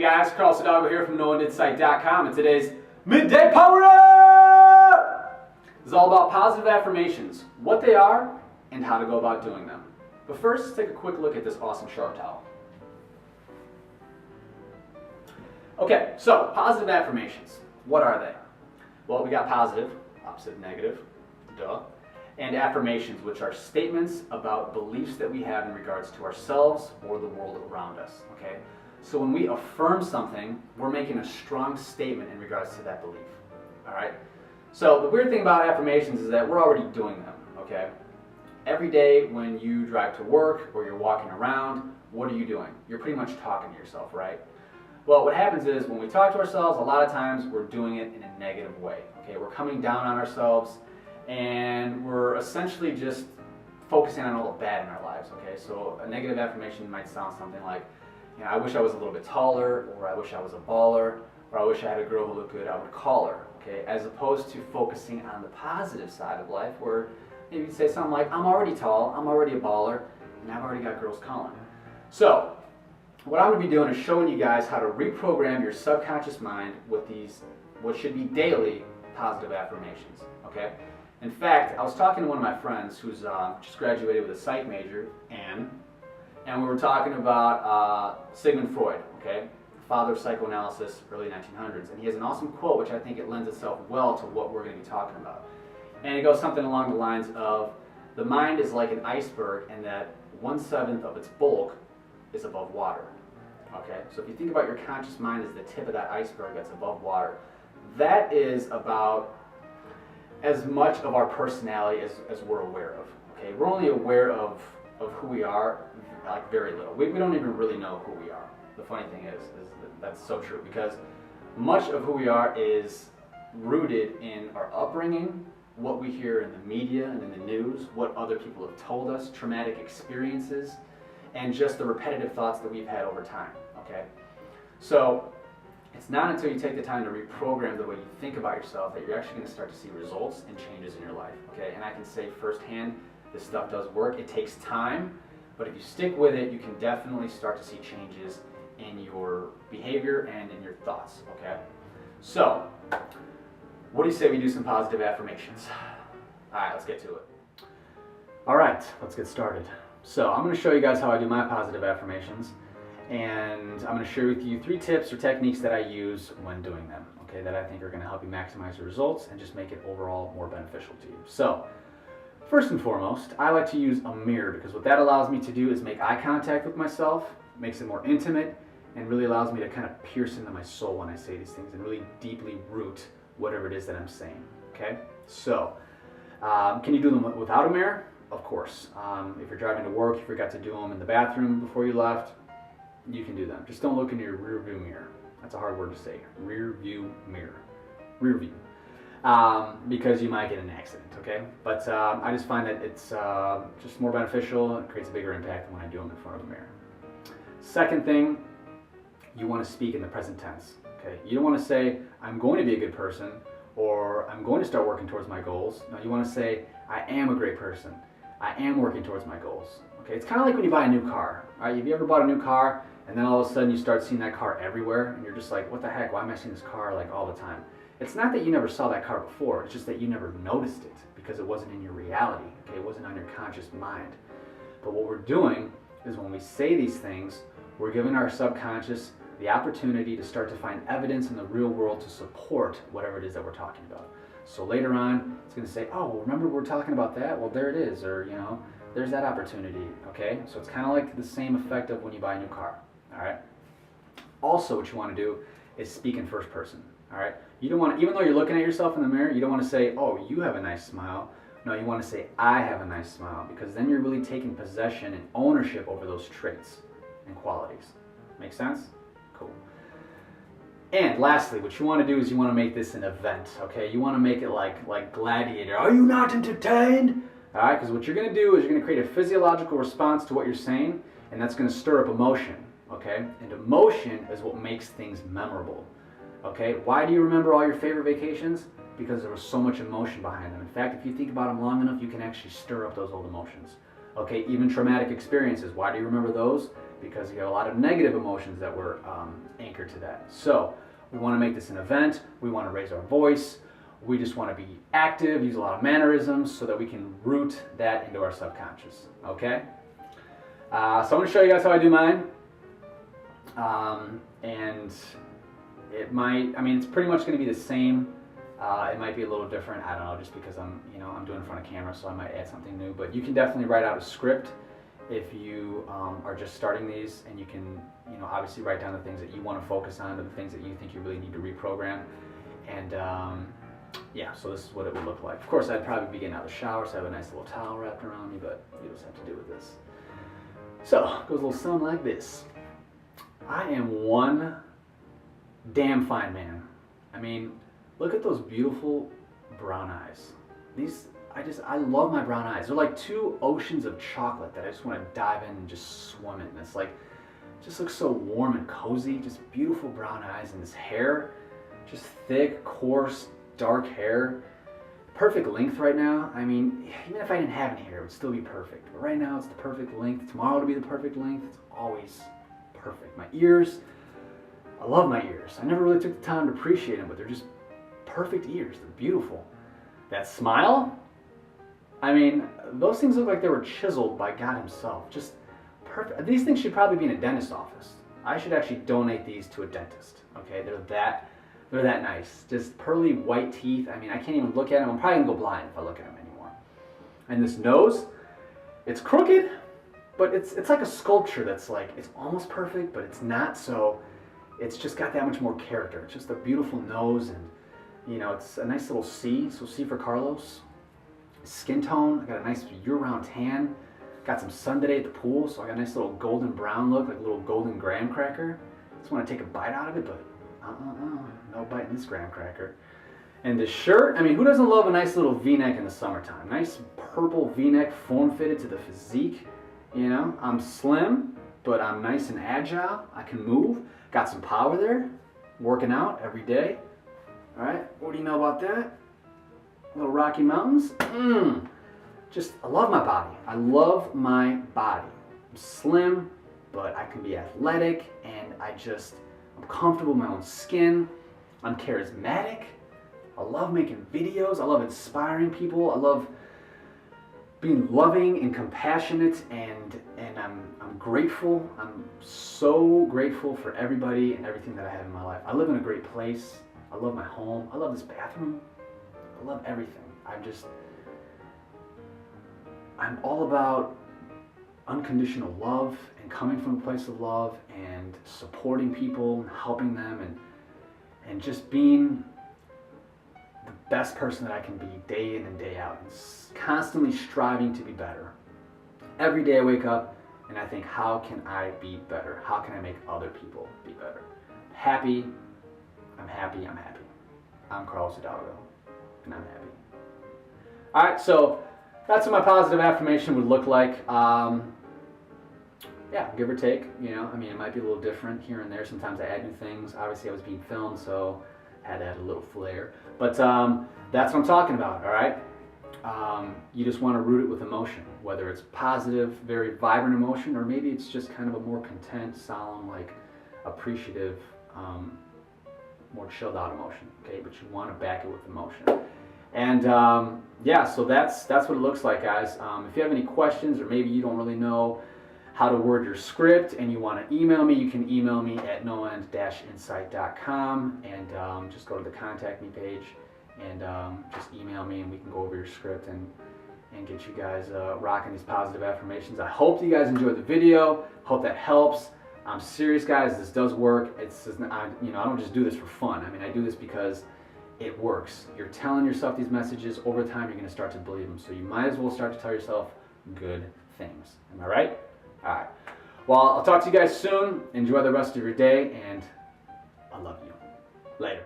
guys, Carl Sodago here from NoOneDidSite.com, and today's Midday Power Up is all about positive affirmations, what they are, and how to go about doing them. But first, let's take a quick look at this awesome shower towel. Okay, so positive affirmations, what are they? Well, we got positive, opposite of negative, duh, and affirmations, which are statements about beliefs that we have in regards to ourselves or the world around us, okay? So when we affirm something, we're making a strong statement in regards to that belief, all right? So the weird thing about affirmations is that we're already doing them, okay? Every day when you drive to work or you're walking around, what are you doing? You're pretty much talking to yourself, right? Well, what happens is when we talk to ourselves, a lot of times we're doing it in a negative way, okay? We're coming down on ourselves and we're essentially just focusing on all the bad in our lives, okay? So a negative affirmation might sound something like, you know, I wish I was a little bit taller, or I wish I was a baller, or I wish I had a girl who looked good, I would call her, okay? As opposed to focusing on the positive side of life where maybe you say something like, I'm already tall, I'm already a baller, and I've already got girls calling. So, what I'm going to be doing is showing you guys how to reprogram your subconscious mind with these, what should be daily positive affirmations, okay? In fact, I was talking to one of my friends who's just graduated with a psych major, Anne, and we were talking about Sigmund Freud, okay? Father of psychoanalysis, early 1900s, and he has an awesome quote which I think it lends itself well to what we're going to be talking about. And it goes something along the lines of, the mind is like an iceberg and that 1/7 of its bulk is above water, okay? So if you think about your conscious mind as the tip of that iceberg that's above water, that is about as much of our personality as we're aware of, okay? We're only aware of who we are, like very little. We don't even really know who we are. The funny thing is that's so true, because much of who we are is rooted in our upbringing, what we hear in the media and in the news, what other people have told us, traumatic experiences, and just the repetitive thoughts that we've had over time, okay? So it's not until you take the time to reprogram the way you think about yourself that you're actually going to start to see results and changes in your life, okay? And I can say firsthand, this stuff does work. It takes time, but if you stick with it, you can definitely start to see changes in your behavior and in your thoughts, okay? So, what do you say we do some positive affirmations? All right, let's get to it. All right, let's get started. So, I'm going to show you guys how I do my positive affirmations, and I'm going to share with you 3 tips or techniques that I use when doing them, okay, that I think are going to help you maximize your results and just make it overall more beneficial to you. So, first and foremost, I like to use a mirror, because what that allows me to do is make eye contact with myself, makes it more intimate, and really allows me to kind of pierce into my soul when I say these things and really deeply root whatever it is that I'm saying, okay? So, can you do them without a mirror? Of course. If you're driving to work, you forgot to do them in the bathroom before you left, you can do them. Just don't look into your rear view mirror. That's a hard word to say. Rear view mirror. Rear view. Because you might get in an accident, okay? But I just find that it's just more beneficial and creates a bigger impact when I do them in front of a mirror. Second thing, you want to speak in the present tense, okay? You don't want to say, I'm going to be a good person, or I'm going to start working towards my goals. No, you want to say, I am a great person. I am working towards my goals, okay? It's kind of like when you buy a new car, right? Have you ever bought a new car, and then all of a sudden you start seeing that car everywhere, and you're just like, what the heck, why am I seeing this car like all the time? It's not that you never saw that car before, it's just that you never noticed it because it wasn't in your reality, okay? It wasn't on your conscious mind. But what we're doing is when we say these things, we're giving our subconscious the opportunity to start to find evidence in the real world to support whatever it is that we're talking about. So later on, it's going to say, oh, well, remember we were talking about that? Well, there it is, or, you know, there's that opportunity, okay? So it's kind of like the same effect of when you buy a new car, all right? Also, what you want to do is speak in first person, all right? You don't want to, even though you're looking at yourself in the mirror, you don't want to say, oh, you have a nice smile. No, you want to say, I have a nice smile, because then you're really taking possession and ownership over those traits and qualities. Make sense? Cool. And lastly, what you want to do is you want to make this an event, okay? You want to make it like Gladiator. Are you not entertained? All right, because what you're going to do is you're going to create a physiological response to what you're saying, and that's going to stir up emotion, okay? And emotion is what makes things memorable, okay? Why do you remember all your favorite vacations? Because there was so much emotion behind them. In fact, if you think about them long enough, you can actually stir up those old emotions, okay? Even traumatic experiences, why do you remember those? because you have a lot of negative emotions that were anchored to that. So we want to make this an event. We want to raise our voice. We just want to be active, use a lot of mannerisms so that we can root that into our subconscious. Okay? So I'm going to show you guys how I do mine. And it might, I mean, it's pretty much going to be the same. It might be a little different. I don't know, just because I'm doing it in front of camera, so I might add something new. But you can definitely write out a script if you are just starting these, and you can, obviously write down the things that you want to focus on, or the things that you think you really need to reprogram. And yeah, so this is what it would look like. Of course, I'd probably be getting out of the shower, so I have a nice little towel wrapped around me, but you just have to do with this. So it goes a little something like this. I am one damn fine man. I mean, look at those beautiful brown eyes. I love my brown eyes. They're like two oceans of chocolate that I just want to dive in and just swim in. It's like, just looks so warm and cozy, just beautiful brown eyes, and this hair, just thick, coarse, dark hair. Perfect length right now. I mean, even if I didn't have any hair, it would still be perfect. But right now, it's the perfect length. Tomorrow it'll be the perfect length. It's always perfect. My ears, I love my ears. I never really took the time to appreciate them, but they're just perfect ears. They're beautiful. That smile, I mean, those things look like they were chiseled by God himself. Just perfect. These things should probably be in a dentist's office. I should actually donate these to a dentist. Okay, they're that nice. Just pearly white teeth. I mean, I can't even look at them. I'm probably gonna go blind if I look at them anymore. And this nose, it's crooked, but it's like a sculpture that's like, it's almost perfect, but it's not. So it's just got that much more character. It's just a beautiful nose, and it's a nice little C. So C for Carlos. Skin tone, I got a nice year-round tan. Got some sun today at the pool, so I got a nice little golden brown look, like a little golden graham cracker. Just want to take a bite out of it, but no bite in this graham cracker. And the shirt, I mean, who doesn't love a nice little V-neck in the summertime? Nice purple V-neck, form-fitted to the physique. I'm slim, but I'm nice and agile. I can move. Got some power there. Working out every day. All right, what do you know about that? Little Rocky Mountains. I love my body. I love my body. I'm slim, but I can be athletic, and I'm comfortable in my own skin. I'm charismatic. I love making videos. I love inspiring people. I love being loving and compassionate, and I'm grateful. I'm so grateful for everybody and everything that I have in my life. I live in a great place. I love my home. I love this bathroom. I love everything. I'm all about unconditional love and coming from a place of love and supporting people and helping them and just being the best person that I can be day in and day out, and constantly striving to be better. Every day I wake up and I think, how can I be better? How can I make other people be better? Happy. I'm happy. I'm happy. I'm Carlos Hidalgo, and I'm happy. All right, so that's what my positive affirmation would look like. Yeah, give or take. I mean, it might be a little different here and there. Sometimes I add new things. Obviously, I was being filmed, so I had to add a little flair. But that's what I'm talking about. All right. You just want to root it with emotion, whether it's positive, very vibrant emotion, or maybe it's just kind of a more content, solemn, like appreciative, more chilled out emotion. Okay, but you want to back it with emotion. And yeah, so that's what it looks like, guys. If you have any questions, or maybe you don't really know how to word your script and you want to email me, you can email me at noend-insight.com, and just go to the contact me page and just email me, and we can go over your script and get you guys rocking these positive affirmations. I hope you guys enjoyed the video. Hope that helps. I'm serious, guys. This does work. I don't just do this for fun. I mean, I do this because it works. You're telling yourself these messages. Over time, you're going to start to believe them. So you might as well start to tell yourself good things. Am I right? All right. Well, I'll talk to you guys soon. Enjoy the rest of your day, and I love you. Later.